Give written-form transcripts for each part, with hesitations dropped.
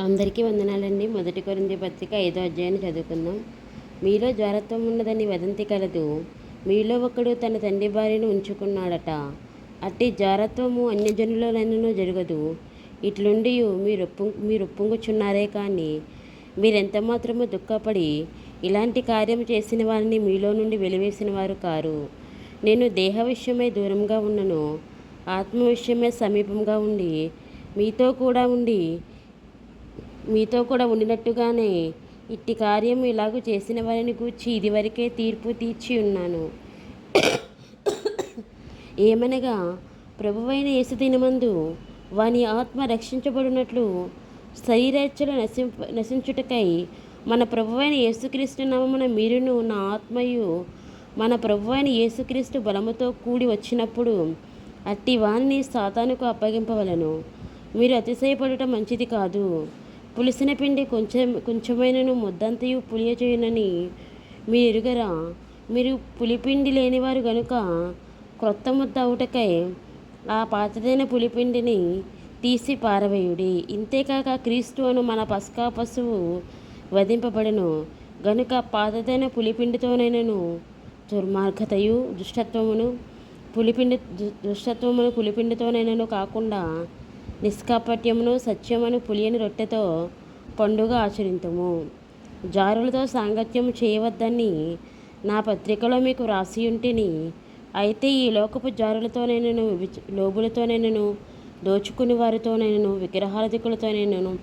అందరికీ వందనాలండి. మొదటి కొరింథీ పత్రిక 5వ అధ్యాయాన్ని చదువుకుందాం. మీలో జారత్వం ఉన్నదని వదంతి కలదు. మీలో ఒకడు తన తండ్రి భార్యను ఉంచుకున్నాడట. అట్టి జారత్వము అన్యజనులనైనను జరగదు. ఇట్లుండి మీరు ఒప్పుకొనుచున్నారే కానీ మీరెంత మాత్రము దుఃఖపడి ఇలాంటి కార్యం చేసిన వారిని మీలో నుండి వెలివేసిన వారు కారు. నేను దేహ విషయమై దూరంగా ఉన్నను, ఆత్మ విషయమై సమీపంగా ఉండి మీతో కూడా ఉండినట్టుగానే ఇట్టి కార్యం ఇలాగూ చేసిన వారిని గూర్చి ఇదివరకే తీర్పు తీర్చి ఉన్నాను. ఏమనగా ప్రభువైన యేసు దినమందు వాని ఆత్మ రక్షించబడినట్లు శరీరేచ్ఛలు నశించుటకై మన ప్రభువైన యేసుక్రీస్తు నామమున మీరును నా ఆత్మయు మన ప్రభువైన యేసుక్రీస్తు బలముతో కూడి వచ్చినప్పుడు అట్టి వానిని సాతానుకు అప్పగింపవలను. మీరు అతిశయపడుట మంచిది కాదు. పులిసిన పిండి కొంచెమైనను ముద్దంతయు పులియచేయునని మీరు ఎరుగరా? మీరు పులిపిండి లేనివారు గనుక క్రొత్త ముద్ద అవుటకై ఆ పాతదైన పులిపిండిని తీసి పారవేయుడి. ఇంతేకాక క్రీస్తు అను మన పస్కా పశువు వధింపబడెను గనుక పాతదైన పులిపిండితోనైనను దుర్మార్గతయు దుష్టత్వమును పులిపిండితోనైనను కాకుండా నిష్కాపట్యమును సత్యమును పులియని రొట్టెతో పండుగ ఆచరింతుము. జారులతో సాంగత్యము చేయవద్దని నా పత్రికలో మీకు వ్రాసి ఉంటిని. అయితే ఈ లోకపు జారులతోనైనను లోబులతోనైనను దోచుకుని వారితోనైనను విగ్రహారాధికులతోనైనను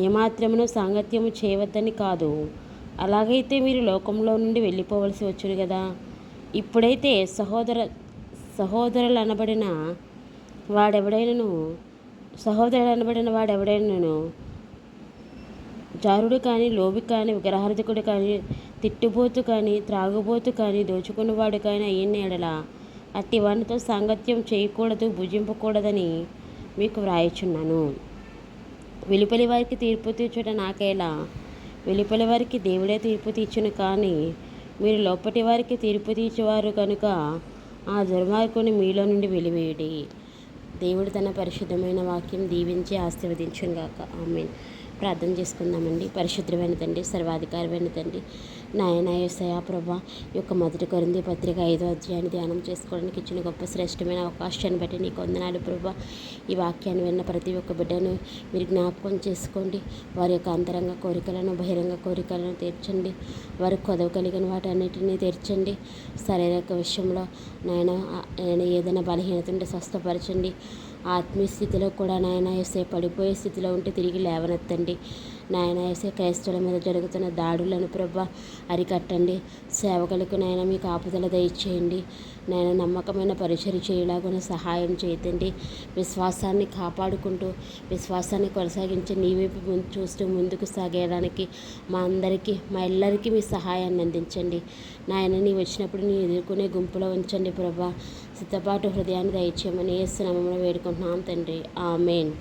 ఏమాత్రమును సాంగత్యము చేయవద్దని కాదు. అలాగైతే మీరు లోకంలో నుండి వెళ్ళిపోవలసి వచ్చును కదా. ఇప్పుడైతే సహోదరులు అనబడిన వాడెవడైనను జారుడు కానీ, లోబి కానీ, విగ్రహారాధికుడు కానీ, తిట్టుబోతు కానీ, త్రాగుబోతు కానీ, దోచుకున్నవాడు కానీ అయిన ఎడల అట్టి వానితో సాంగత్యం చేయకూడదు, భుజింపకూడదని మీకు వ్రాయుచున్నాను. వెలుపలి వారికి తీర్పు తీర్చుట నాకేలా? వెలుపలి వారికి దేవుడే తీర్పు తీర్చును. కానీ మీరు లోపటి వారికి తీర్పు తీర్చువారు కనుక ఆ దుర్మార్గుని మీలో నుండి వెలివేయుడి. దేవుడు తన పరిశుద్ధమైన వాక్యం దీవించి ఆశీర్వదించును గాక. ఆమేన్. ప్రార్థన చేసుకుందామండి. పరిశుద్ధమైన తండ్రి, సర్వాధికారమైన తండ్రి, నాయన యేసయ్య ప్రభా, ఈ యొక్క మొదటి కొరింథీ పత్రిక 5వ అధ్యాయాన్ని ధ్యానం చేసుకోవడానికి ఇచ్చిన గొప్ప శ్రేష్టమైన అవకాశాన్ని బట్టి నీకు వందనాలు ప్రభా. ఈ వాక్యాన్ని విన్న ప్రతి ఒక్క బిడ్డను మీరు జ్ఞాపకం చేసుకోండి. వారి యొక్క అంతరంగ కోరికలను, బహిరంగ కోరికలను తీర్చండి. వారి కొదవ కలిగిన వాటన్నిటినీ తీర్చండి. శారీరక విషయంలో నాయన ఏదైనా బలహీనత ఉంటే స్వస్థపరచండి. ఆత్మీయ స్థితిలో కూడా నాయన యేసే పడిపోయే స్థితిలో ఉంటే తిరిగి లేవనెత్తండి. నాయన యేసే క్రైస్తవుల మీద జరుగుతున్న దాడులను ప్రభా అరికట్టండి. సేవకులకు నాయన మీ కాపుదల దయచేయండి. నాయన నమ్మకమైన పరిచర్య చేయలాగున సహాయం చేయండి. విశ్వాసాన్ని కాపాడుకుంటూ విశ్వాసాన్ని కొనసాగించి నీ వైపు చూస్తూ ముందుకు సాగేయడానికి మా ఎల్లరికీ మీ సహాయాన్ని అందించండి. నాయన నీ వచ్చినప్పుడు నీ ఎదుర్కొనే గుంపులో ఉంచండి ప్రభా. సిద్ధపాటు హృదయాన్ని దయచేయమని యేసు నామమున వేడుకుంటున్నాం తండ్రి. ఆమేన్.